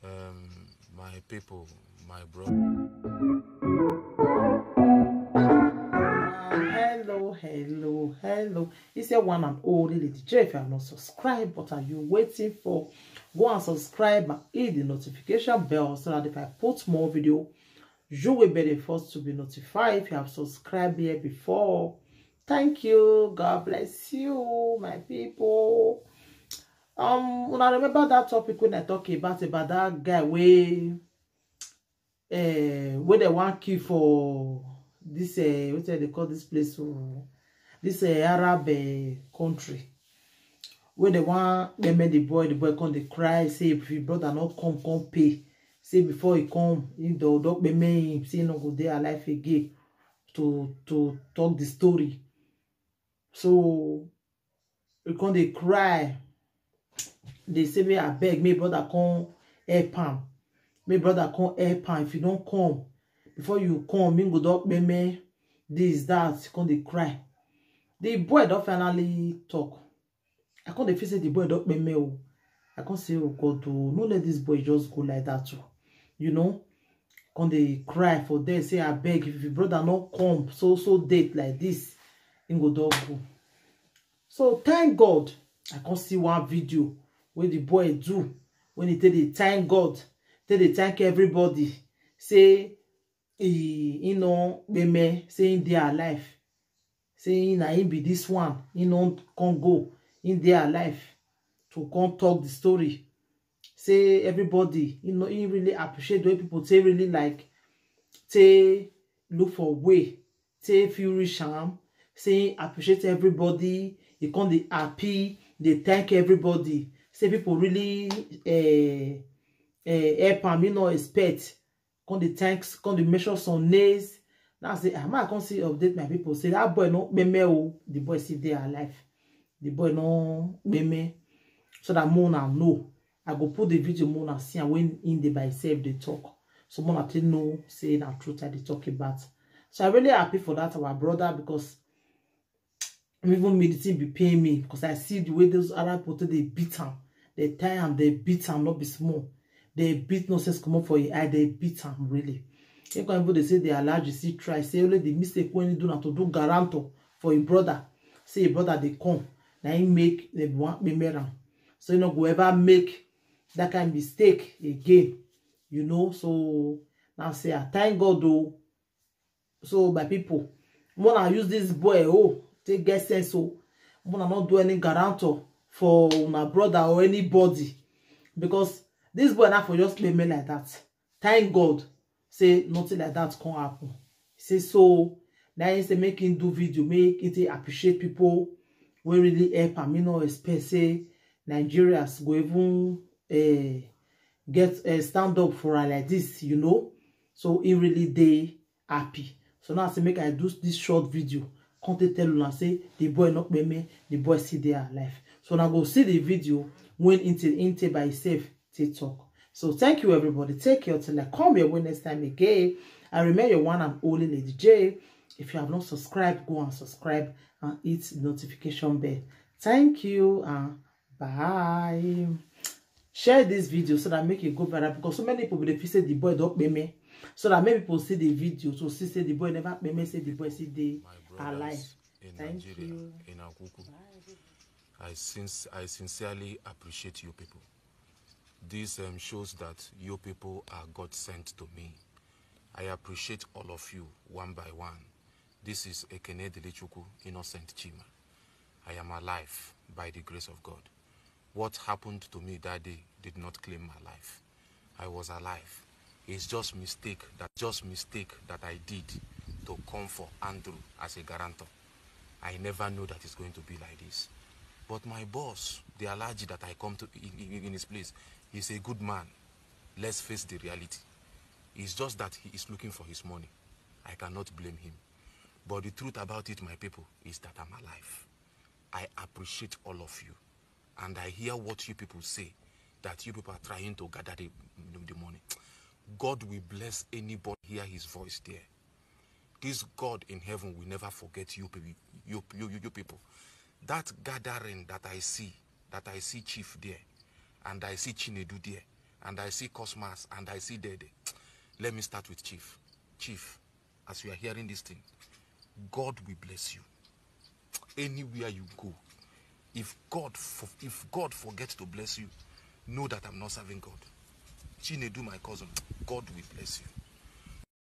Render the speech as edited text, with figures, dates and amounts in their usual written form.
My people, my brother. Hello. It's your one and only Lady J. If you have not subscribed, what are you waiting for? Go and subscribe and hit the notification bell so that if I put more video, you will be the first to be notified if you have subscribed here before. Thank you. God bless you, my people. When I remember that topic when I talk about that guy where they want kill for this what they call this place this Arab country where they want they made the boy come they cry say if your brother not come pay say before he come in the dog be him say no go there alive again to talk the story. So we come they cry, they say me I beg me brother come help him. My brother come help am. If you don't come, before you come, me go talk me this, that, come they cry. The boy don't finally talk. I can't feel say the boy don't me oh. I can't say, oh God, oh, no let this boy just go like that too. You know? Come they cry for them, say I beg if your brother not come, so date like this, he go dog go. So thank God, I can't see one video where the boy do when he tell the thank God. They thank everybody, say you know me saying they are alive, saying na him be this one, you know, can go in their life to come talk the story. Say everybody, you know, he really appreciate the way people say really like say look for way, say feel rich am, say appreciate everybody, he come they happy, they thank everybody, say people really help am, you know, expect come the thanks, come the measure some names. Now say I might come see update my people say that boy no meme oh, the boy still there alive, the boy no meme, so that Mona know. I go put the video Mona see and when in the by itself they talk, so Mona tell know say that truth I they talk about. So I really happy for that our brother, because even medicine be paying me, because I see the way those other people they beat him, they tie him, they beat him, not be small. They beat no sense come up for your eye, they beat him really. You can even they say they allow you see try, say only the mistake when you do not to do guarantor for your brother. Say your brother they come, now he make they want me marry. So you know go ever make that kind of mistake again, you know. So now say I thank God though. So my people, when I use this boy, oh, take get sense, so when I not do any guarantor for my brother or anybody, because this boy not for just play me like that. Thank God, say nothing like that can happen. Say so now he say make him do video, make it appreciate people when really help him. You know, expect say Nigerians go even get stand up for her like this, you know. So he really they happy. So now I say make I do this short video. Can't tell you and say the boy not me, the boy see they are alive. So now go see the video when into by itself to talk. So thank you everybody. Take care till I come your way next time again. I remember your one and only Lady J. If you have not subscribed, go and subscribe and hit the notification bell. Thank you and bye. Share this video so that make it go viral, because so many people they feel say the boy don't pay me. So that many people see the video so see say the boy never pay me, say the boy see they alive. Thank Nigeria, you. in Akuku. I sincerely appreciate you people. This shows that you people are God sent to me. I appreciate all of you one by one. This is Ekene Delechuku, Innocent Chima. I am alive by the grace of God. What happened to me that day did not claim my life. I was alive. It's just mistake that I did to come for Andrew as a guarantor. I never knew that it's going to be like this. But my boss, the Alhaji that I come to in his place, he's a good man. Let's face the reality. It's just that he is looking for his money. I cannot blame him. But the truth about it, my people, is that I'm alive. I appreciate all of you. And I hear what you people say, that you people are trying to gather the money. God will bless anybody hear his voice there. This God in heaven will never forget you people. That gathering that I see Chief there, and I see Chinedu there, and I see Cosmas, and I see Dede. Let me start with Chief. Chief, as you are hearing this thing, God will bless you. Anywhere you go, if God forgets to bless you, know that I'm not serving God. Chinedu, my cousin, God will bless you.